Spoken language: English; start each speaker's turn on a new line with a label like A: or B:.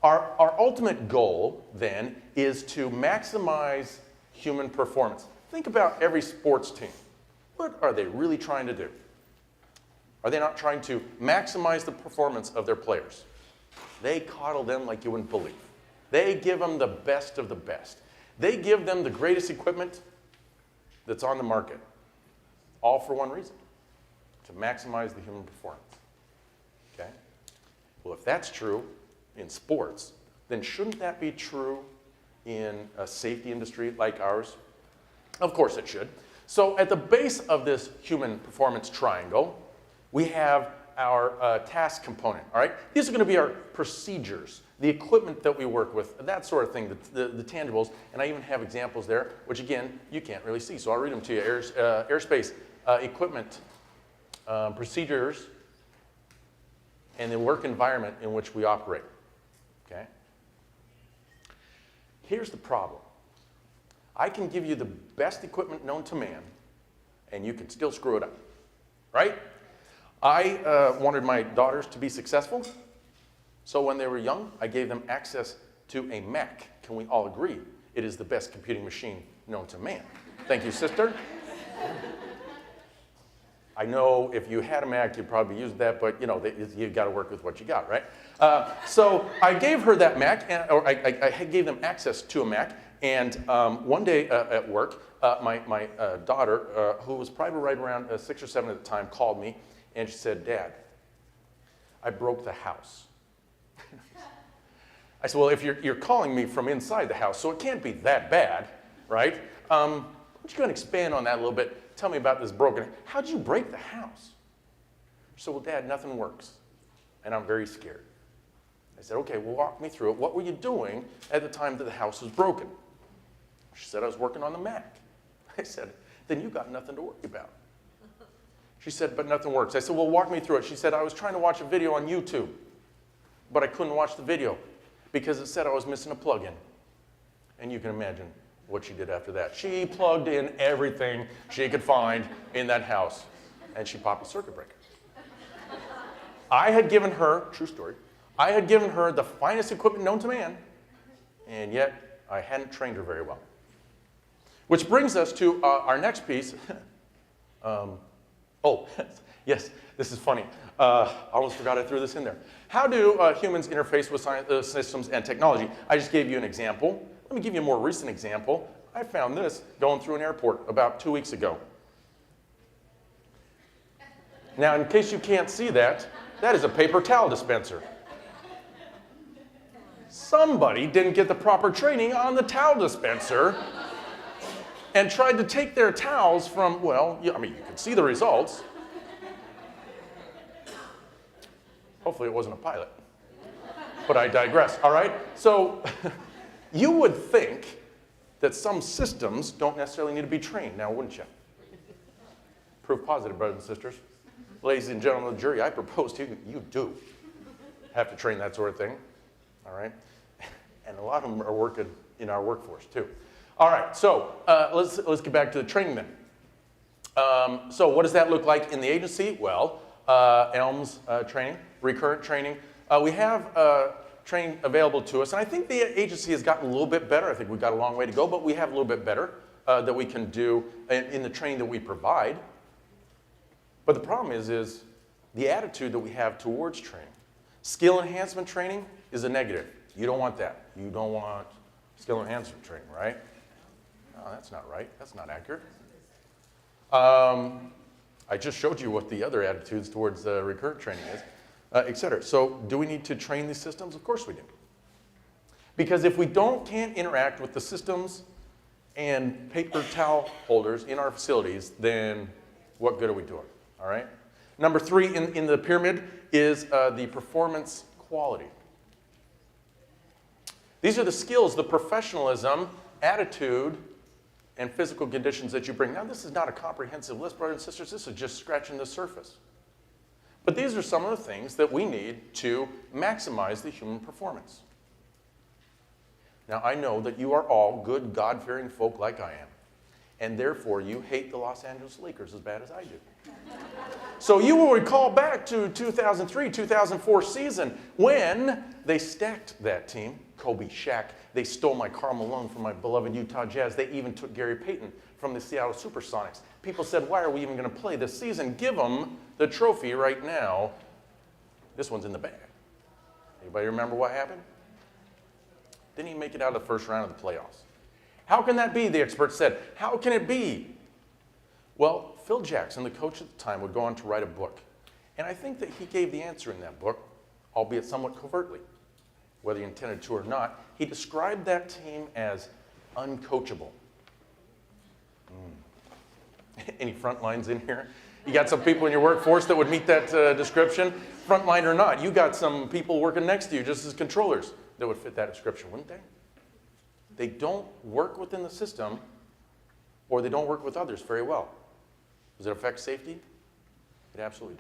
A: Our ultimate goal, then, is to maximize human performance. Think about every sports team. What are they really trying to do? Are they not trying to maximize the performance of their players? They coddle them like you wouldn't believe. They give them the best of the best. They give them the greatest equipment that's on the market, all for one reason, to maximize the human performance. Okay? Well, if that's true in sports, then shouldn't that be true in a safety industry like ours? Of course it should. So at the base of this human performance triangle, we have our task component, all right? These are going to be our procedures, the equipment that we work with, that sort of thing, the tangibles, and I even have examples there, which again, you can't really see, so I'll read them to you. Airspace, equipment, procedures, and the work environment in which we operate, okay? Here's the problem. I can give you the best equipment known to man, and you can still screw it up, right? I wanted my daughters to be successful, so when they were young, I gave them access to a Mac. Can we all agree it is the best computing machine known to man? Thank you, sister. I know if you had a Mac, you'd probably use that, but you know, you've got to work with what you got, right? So I gave her that Mac, or I gave them access to a Mac, and one day at work, my daughter, who was probably right around 6 or 7 at the time, called me, and she said, "Dad, I broke the house." I said, "Well, if you're calling me from inside the house, so it can't be that bad, right? Why don't you go and expand on that a little bit? Tell me about this broken. How'd you break the house?" She said, "Well, Dad, nothing works, and I'm very scared." I said, "Okay, well, walk me through it. What were you doing at the time that the house was broken?" She said, "I was working on the Mac." I said, "Then you got nothing to worry about." She said, "But nothing works." I said, "Well, walk me through it." She said, "I was trying to watch a video on YouTube, but I couldn't watch the video because it said I was missing a plug-in." And you can imagine what she did after that. She plugged in everything she could find in that house, and she popped a circuit breaker. I had given her, true story, I had given her the finest equipment known to man, and yet I hadn't trained her very well. Which brings us to our next piece. Oh, yes, this is funny. I almost forgot I threw this in there. How do humans interface with science, systems and technology? I just gave you an example. Let me give you a more recent example. I found this going through an airport about 2 weeks ago. Now, in case you can't see that, that is a paper towel dispenser. Somebody didn't get the proper training on the towel dispenser and tried to take their towels from, well, I mean, you can see the results. Hopefully it wasn't a pilot, but I digress, all right? So you would think that some systems don't necessarily need to be trained now, wouldn't you? Proof positive, brothers and sisters. Ladies and gentlemen of the jury, I propose to you, you do have to train that sort of thing, all right? And a lot of them are working in our workforce too. All right, so let's get back to the training then. So what does that look like in the agency? Well, ELMS training, recurrent training. We have training available to us, and I think the agency has gotten a little bit better. I think we've got a long way to go, but we have a little bit better that we can do in the training that we provide. But the problem is the attitude that we have towards training. Skill enhancement training is a negative. You don't want that. You don't want skill enhancement training, right? No, that's not right. That's not accurate. I just showed you what the other attitudes towards recurrent training is, et cetera. So do we need to train these systems? Of course we do. Because if we can't interact with the systems and paper towel holders in our facilities, then what good are we doing, all right? Number 3 in the pyramid is the performance quality. These are the skills, the professionalism, attitude, and physical conditions that you bring. Now, this is not a comprehensive list, brothers and sisters. This is just scratching the surface. But these are some of the things that we need to maximize the human performance. Now, I know that you are all good, God-fearing folk like I am. and therefore you hate the Los Angeles Lakers as bad as I do. So you will recall back to 2003, 2004 season when they stacked that team. Kobe, Shaq, they stole my Karl Malone from my beloved Utah Jazz. They even took Gary Payton from the Seattle Supersonics. People said, why are we even going to play this season? Give them the trophy right now. This one's in the bag. Anybody remember what happened? Didn't even make it out of the first round of the playoffs. How can that be, the experts said? How can it be? Well, Phil Jackson, the coach at the time, would go on to write a book. And I think that he gave the answer in that book, albeit somewhat covertly. Whether he intended to or not, he described that team as uncoachable. Any front lines in here? You got some people in your workforce that would meet that description? Frontline or not, you got some people working next to you just as controllers that would fit that description, wouldn't they? They don't work within the system, or they don't work with others very well. Does it affect safety? It absolutely does.